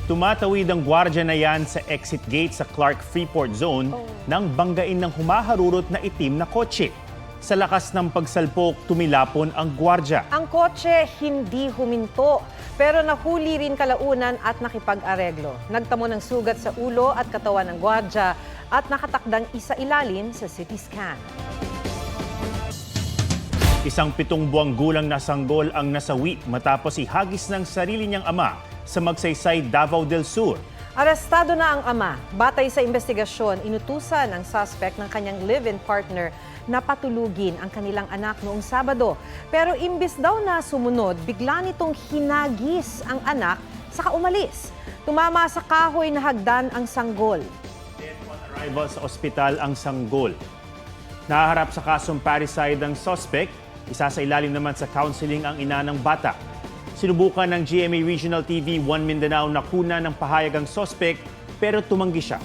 Tumatawid ang gwardya na yan sa exit gate sa Clark Freeport Zone nang banggain ng humaharurot na itim na kotse. Sa lakas ng pagsalpok, tumilapon ang gwardya. Ang kotse hindi huminto, pero nahuli rin kalaunan at nakipag-areglo. Nagtamo ng sugat sa ulo at katawan ng gwardya at nakatakdang isa-ilalim sa CT scan. Isang 7 buwang gulang na sanggol ang nasawi matapos ihagis ng sarili niyang ama sa Magsaysay, Davao del Sur. Arestado na ang ama. Batay sa investigasyon, inutusan ang suspect ng kanyang live-in partner na patulugin ang kanilang anak noong Sabado. Pero imbis daw na sumunod, bigla nitong hinagis ang anak saka umalis. Tumama sa kahoy na hagdan ang sanggol. Dead on arrival sa ospital ang sanggol. Nahaharap sa kasong parricide ang suspect. Isa sa ilalim naman sa counseling ang ina ng bata. Sinubukan ng GMA Regional TV 1 Mindanao na kuna ng pahayag ang suspect pero tumanggi siya.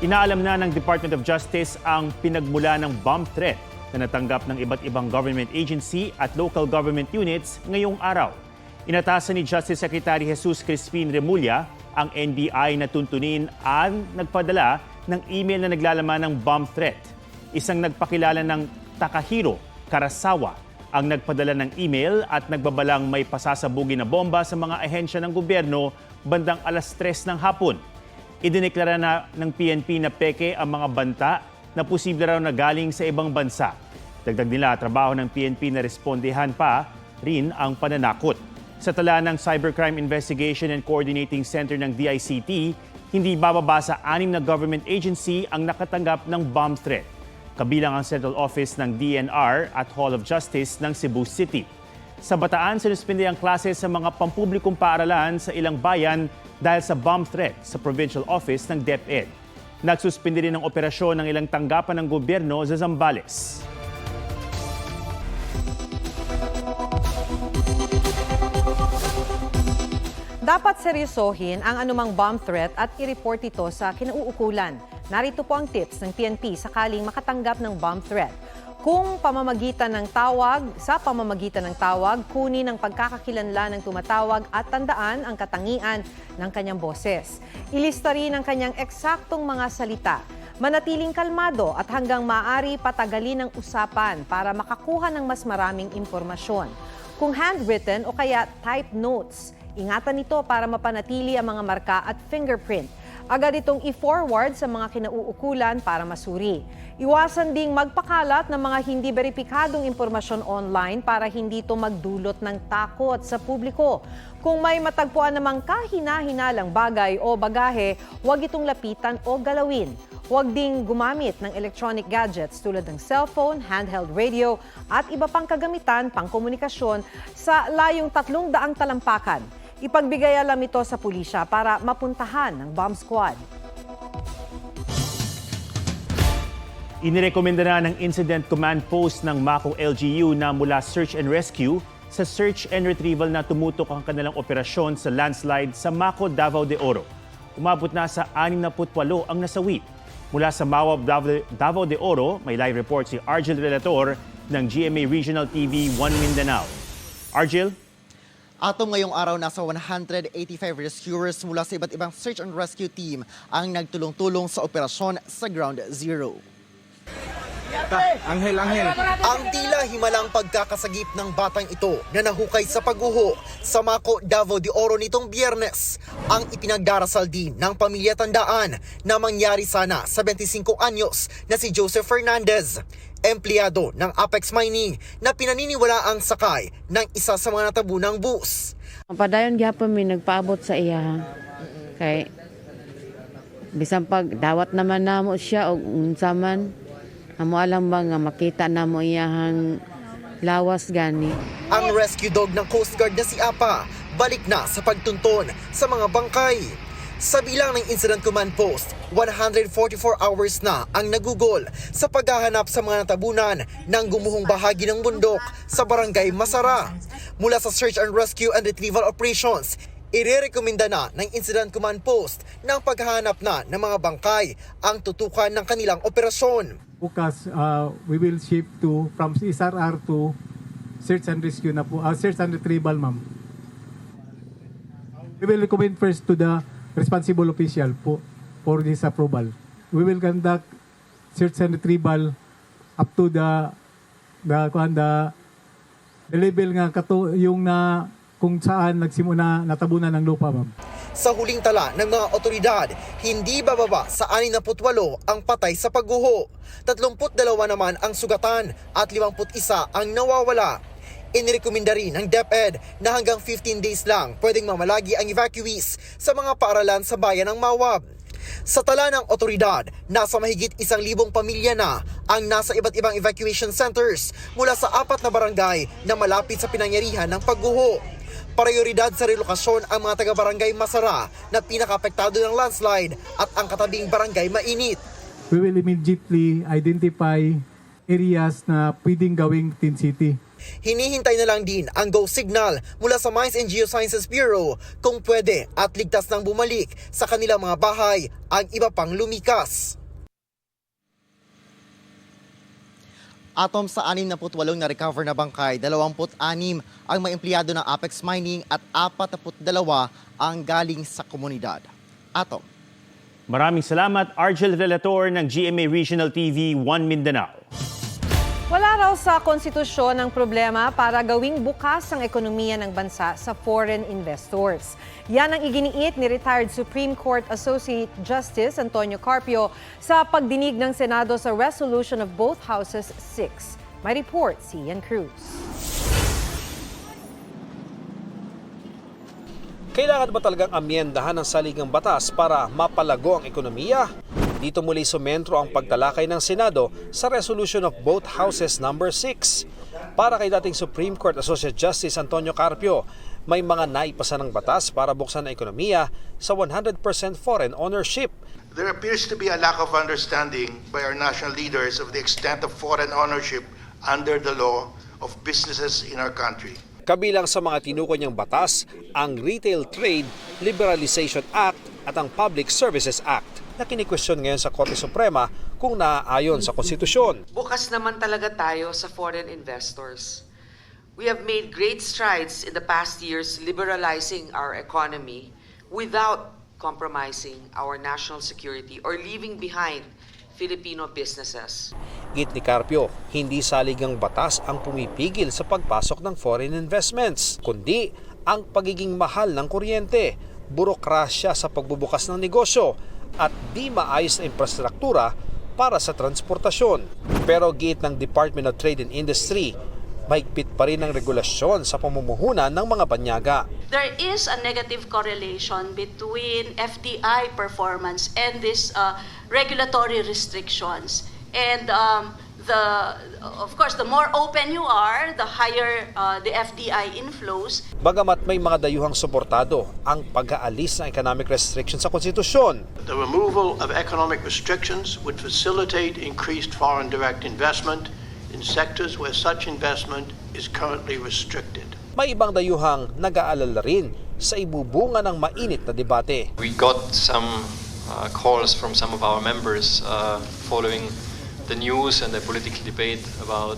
Inaalam na ng Department of Justice ang pinagmula ng bomb threat na natanggap ng iba't ibang government agency at local government units ngayong araw. Inatasan ni Justice Secretary Jesus Crispin Remulla ang NBI na tuntunin ang nagpadala ng email na naglalaman ng bomb threat. Isang nagpakilala ng Takahiro Karasawa ang nagpadala ng email at nagbabalang may pasasabugin na bomba sa mga ahensya ng gobyerno bandang 3:00 ng hapon. Idineklara na ng PNP na peke ang mga banta na posible raw na galing sa ibang bansa. Dagdag nila, trabaho ng PNP na respondehan pa rin ang pananakot. Sa tala ng Cybercrime Investigation and Coordinating Center ng DICT, hindi bababa sa 6 na government agency ang nakatanggap ng bomb threat. Kabilang ang Central Office ng DNR at Hall of Justice ng Cebu City. Sa Bataan, sinuspinde ang klase sa mga pampublikong paaralan sa ilang bayan dahil sa bomb threat sa Provincial Office ng DepEd. Nagsuspinde rin ang operasyon ng ilang tanggapan ng gobyerno sa Zambales. Dapat seryosohin ang anumang bomb threat at i-report ito sa kinauukulan. Narito po ang tips ng PNP sakaling makatanggap ng bomb threat. Sa pamamagitan ng tawag, kunin ang pagkakakilanlan ng tumatawag at tandaan ang katangian ng kanyang boses. Ilista rin ang kanyang eksaktong mga salita. Manatiling kalmado at hanggang maaari patagalin ang usapan para makakuha ng mas maraming impormasyon. Kung handwritten o kaya type notes, ingatan ito para mapanatili ang mga marka at fingerprint. Agad itong i-forward sa mga kinauukulan para masuri. Iwasan ding magpakalat ng mga hindi beripikadong impormasyon online para hindi ito magdulot ng takot sa publiko. Kung may matagpuan namang kahina-hinalang bagay o bagahe, huwag itong lapitan o galawin. Huwag ding gumamit ng electronic gadgets tulad ng cellphone, handheld radio at iba pang kagamitan pangkomunikasyon sa layong 300 talampakan. Ipagbigay alam ito sa pulisya para mapuntahan ng bomb squad. Inirekomenda na ng Incident Command Post ng Mako LGU na mula Search and Rescue sa Search and Retrieval na tumutok ang kanilang operasyon sa landslide sa Mako, Davao de Oro. Umabot na sa 68 ang nasawi. Mula sa Mawab, Davao de Oro, may live report si Argel Relator ng GMA Regional TV 1 Mindanao. Argel? Atom ngayong araw, nasa 185 rescuers mula sa iba't ibang search and rescue team ang nagtulong-tulong sa operasyon sa Ground Zero. Anghel. Ang tila himalang pagkakasagip ng batang ito na nahukay sa pagguho sa Mako, Davao de Oro nitong Biyernes ang ipinagdarasal din ng pamilya tandaan na mangyari sana sa 25 anyos na si Joseph Fernandez, empleyado ng Apex Mining na pinaniniwala ang sakay ng isa sa mga natabunang bus. Padayon gyapon mi nagpaabot sa iya. Kay bisan pag dawat naman namo siya og unsa man, amo alam ba nga makita namo iyahang lawas gani. Ang rescue dog ng Coast Guard na si Apa balik na sa pagtunton sa mga bangkay. Sa bilang ng Incident Command Post, 144 hours na ang nagugol sa paghahanap sa mga natabunan ng gumuhong bahagi ng bundok sa Barangay Masara. Mula sa Search and Rescue and Retrieval Operations, irerekomenda na ng Incident Command Post ng paghahanap na ng mga bangkay ang tutukan ng kanilang operasyon. Bukas, we will shift from SRR to search and rescue na po, search and retrieval, ma'am. We will recommend first to the responsible official for this approval. We will conduct search and retrieval up to the level nga yung na kung saan nagsimula natabunan ng lupa, ma'am. Sa huling tala ng mga otoridad, hindi bababa sa 68 ang patay sa pagguho. 32 naman ang sugatan at 51 ang nawawala. Inirekomenda rin ng DepEd na hanggang 15 days lang pwedeng mamalagi ang evacuees sa mga paaralan sa bayan ng Mawab. Sa tala ng otoridad, nasa mahigit 1,000 pamilya na ang nasa iba't ibang evacuation centers mula sa 4 na barangay na malapit sa pinangyarihan ng pagguho. Prioridad sa relokasyon ang mga taga-barangay Masara na pinaka-apektado ng landslide at ang katabing barangay Mainit. We will immediately identify areas na pwedeng gawing teen city. Hinihintay na lang din ang go signal mula sa Mines and Geosciences Bureau kung pwede at ligtas nang bumalik sa kanilang mga bahay ang iba pang lumikas. Atom sa 68 na recover na bangkay, 26 ang mga empleyado ng Apex Mining at 42 ang galing sa komunidad. Atom. Maraming salamat, Argel Relator ng GMA Regional TV 1 Mindanao. Wala raw sa konstitusyon ang problema para gawing bukas ang ekonomiya ng bansa sa foreign investors. Yan ang iginiit ni retired Supreme Court Associate Justice Antonio Carpio sa pagdinig ng Senado sa resolution of both houses 6. May report si Ian Cruz. Kailangan ba talagang amyendahan ang saligang batas para mapalago ang ekonomiya? Dito muli sumentro ang pagtalakay ng Senado sa resolution of both houses number 6. Para kay dating Supreme Court Associate Justice Antonio Carpio, may mga naipasa ng batas para buksan ang ekonomiya sa 100% foreign ownership. There appears to be a lack of understanding by our national leaders of the extent of foreign ownership under the law of businesses in our country. Kabilang sa mga tinukoy niyang batas, ang Retail Trade Liberalization Act at ang Public Services Act na kinikwestiyon ngayon sa Korte Suprema kung naaayon sa konstitusyon. Bukas naman talaga tayo sa foreign investors. We have made great strides in the past years liberalizing our economy without compromising our national security or leaving behind Filipino businesses. Git ni Carpio, hindi saligang batas ang pumipigil sa pagpasok ng foreign investments, kundi ang pagiging mahal ng kuryente, burokrasya sa pagbubukas ng negosyo, at di maayos na infrastruktura para sa transportasyon. Pero giit ng Department of Trade and Industry, mahigpit pa rin ang regulasyon sa pamumuhunan ng mga banyaga. There is a negative correlation between FDI performance and these regulatory restrictions. And of course, the more open you are, the higher the FDI inflows. Bagamat may mga dayuhang suportado ang pag-aalis ng economic restrictions sa konstitusyon. The removal of economic restrictions would facilitate increased foreign direct investment in sectors where such investment is currently restricted. May ibang dayuhang nag-aalala rin sa ibubunga ng mainit na debate. We got some calls from some of our members following the news and the political debate about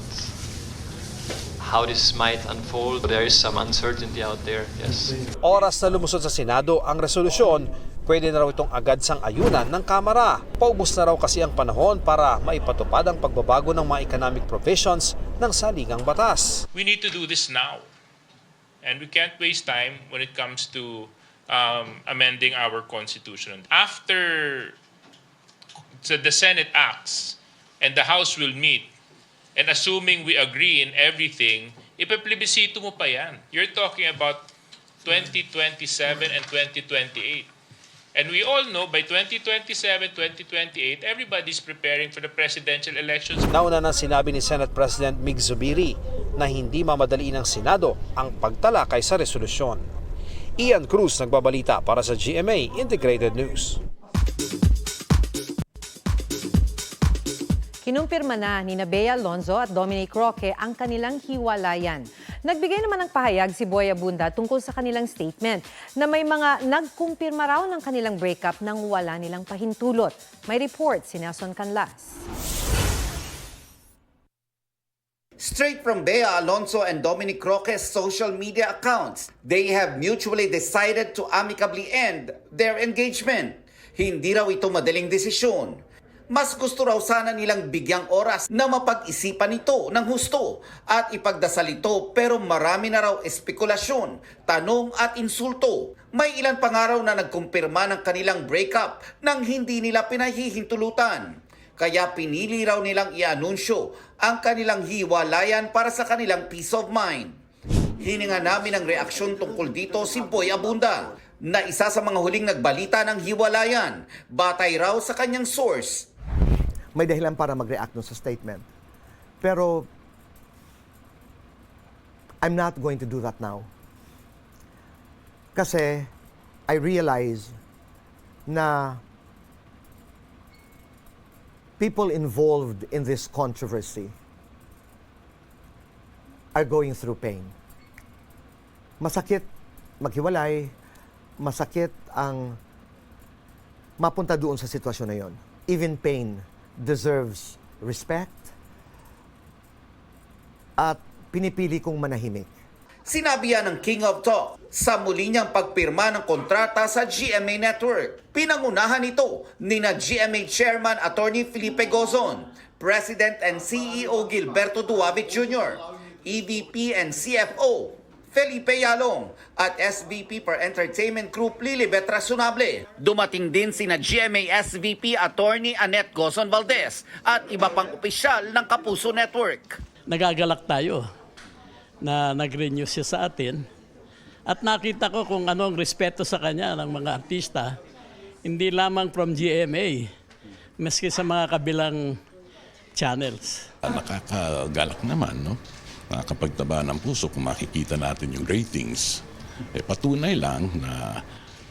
how this might unfold. There is some uncertainty out there, yes. Oras na lumusod sa Senado ang resolusyon, pwede na raw itong agad sang ayunan ng Kamara. Paubos na raw kasi ang panahon para maipatupad ang pagbabago ng mga economic provisions ng saligang batas. We need to do this now. And we can't waste time when it comes to amending our constitution. After the Senate acts and the House will meet, and assuming we agree in everything, ipaplebisito mo pa yan. You're talking about 2027 and 2028. And we all know by 2027, 2028, everybody's preparing for the presidential elections. Nauna na sinabi ni Senate President Mig Zubiri na hindi mamadali ng Senado ang pagtalakay sa resolusyon. Ian Cruz nagbabalita para sa GMA Integrated News. Kinumpirma na ni Bea Alonzo at Dominic Roque ang kanilang hiwalayan. Nagbigay naman ng pahayag si Boy Abunda tungkol sa kanilang statement na may mga nagkumpirma raw ng kanilang breakup nang wala nilang pahintulot. May report si Nelson Canlas. Straight from Bea Alonso and Dominic Roque's social media accounts, they have mutually decided to amicably end their engagement. Hindi raw ito madaling desisyon. Mas gusto raw sana nilang bigyang oras na mapag-isipan ito ng husto at ipagdasal ito, pero marami na raw espekulasyon, tanong at insulto. May ilan pa nga raw na nagkumpirma ng kanilang breakup nang hindi nila pinahihintulutan. Kaya pinili raw nilang i-anunsyo ang kanilang hiwalayan para sa kanilang peace of mind. Hininga namin ang reaksyon tungkol dito si Boy Abunda, na isa sa mga huling nagbalita ng hiwalayan, batay raw sa kanyang source. May dahilan para mag-react nun sa statement. Pero I'm not going to do that now. Kasi I realize na people involved in this controversy are going through pain. Masakit maghiwalay, masakit ang mapunta doon sa sitwasyon na yon. Even pain deserves respect at pinipili kong manahimik. Sinabi yan ng King of Talk sa muli niyang pagpirma ng kontrata sa GMA Network. Pinangunahan ito ni na GMA Chairman Attorney Felipe Gozon, President and CEO Gilberto Duavit Jr., EVP and CFO Felipe Yalong at SVP per Entertainment Group Lilibet Rasunable. Dumating din sina GMA SVP Attorney Annette Gozon Valdez at iba pang opisyal ng Kapuso Network. Nagagalak tayo na nag-renew siya sa atin at nakita ko kung ano ang respeto sa kanya ng mga artista, hindi lamang from GMA, maski sa mga kabilang channels. Nakakagalak naman, no? Nakakapagtaba ng puso kung makikita natin yung ratings. Patunay lang na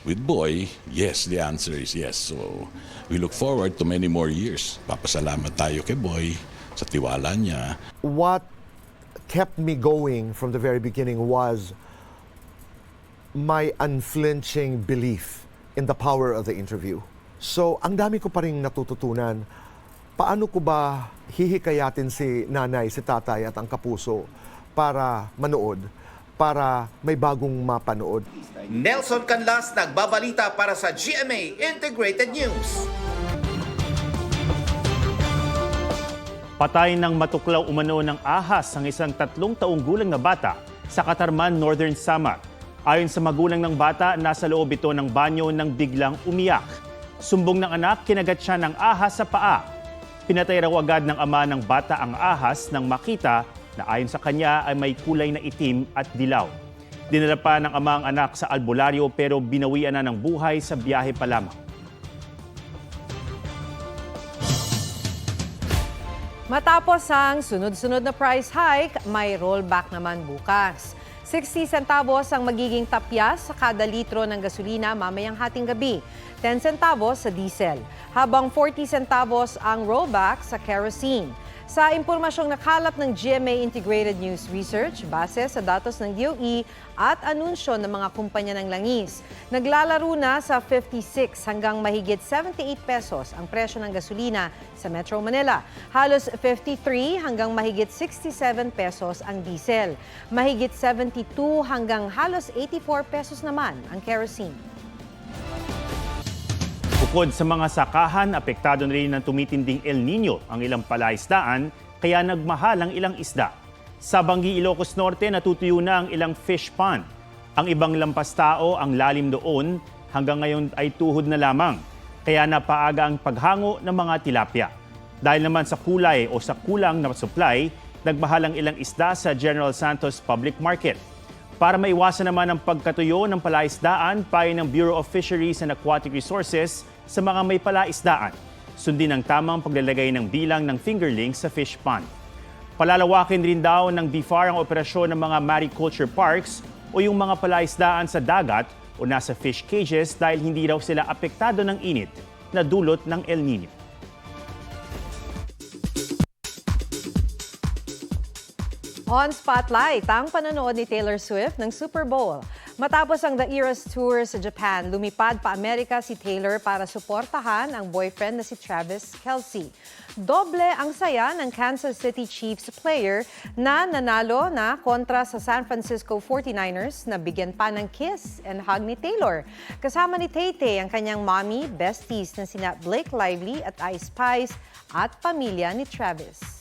with Boy, yes, the answer is yes. So we look forward to many more years. Papasalamat tayo kay Boy sa tiwala niya. What kept me going from the very beginning was my unflinching belief in the power of the interview. So, ang dami ko pa rin natututunan. Paano ko ba hihikayatin si nanay, si tatay at ang kapuso para manood, para may bagong mapanood? Nelson Canlas nagbabalita para sa GMA Integrated News. Patay ng matuklaw umano ng ahas ang isang 3 taong gulang na bata sa Katarman, Northern Samar. Ayon sa magulang ng bata, nasa loob ito ng banyo nang biglang umiyak. Sumbong ng anak, kinagat siya ng ahas sa paa. Pinatay raw agad ng ama ng bata ang ahas nang makita na ayon sa kanya ay may kulay na itim at dilaw. Dinala pa ng ama ang anak sa albularyo pero binawian na ng buhay sa biyahe pa lamang. Matapos ang sunod-sunod na price hike, may rollback naman bukas. 60 centavos ang magiging tapyas sa kada litro ng gasolina mamayang hating gabi, 10 centavos sa diesel, habang 40 centavos ang rollback sa kerosene. Sa impormasyong nakalap ng GMA Integrated News Research, base sa datos ng DOE at anunsyo ng mga kumpanya ng langis, naglalaro na sa 56 hanggang mahigit 78 pesos ang presyo ng gasolina sa Metro Manila. Halos 53 hanggang mahigit 67 pesos ang diesel. Mahigit 72 hanggang halos 84 pesos naman ang kerosene. Bukod sa mga sakahan, apektado na rin ng tumitinding El Nino ang ilang palaisdaan, kaya nagmahal ang ilang isda. Sa Banggi, Ilocos Norte, natutuyo na ang ilang fish pond. Ang ibang lampas tao, ang lalim doon, hanggang ngayon ay tuhod na lamang. Kaya napaaga ang paghango ng mga tilapia. Dahil naman sa kulay o sa kulang na supply, nagmahal ang ilang isda sa General Santos Public Market. Para maiwasan naman ang pagkatuyo ng palaisdaan, payo ng Bureau of Fisheries and Aquatic Resources sa mga may palaisdaan. Sundin ang tamang paglalagay ng bilang ng fingerlings sa fish pond. Palalawakin rin daw ng BIFAR ang operasyon ng mga mariculture parks o yung mga palaisdaan sa dagat o nasa fish cages dahil hindi raw sila apektado ng init na dulot ng El Nino. On Spotlight, ang panonood ni Taylor Swift ng Super Bowl. Matapos ang The Eras Tour sa Japan, lumipad pa Amerika si Taylor para suportahan ang boyfriend na si Travis Kelce. Doble ang saya ng Kansas City Chiefs player na nanalo na kontra sa San Francisco 49ers na bigyan pa ng kiss and hug ni Taylor. Kasama ni Tay-Tay ang kanyang mommy, besties na sina Blake Lively at Ice Spice at pamilya ni Travis.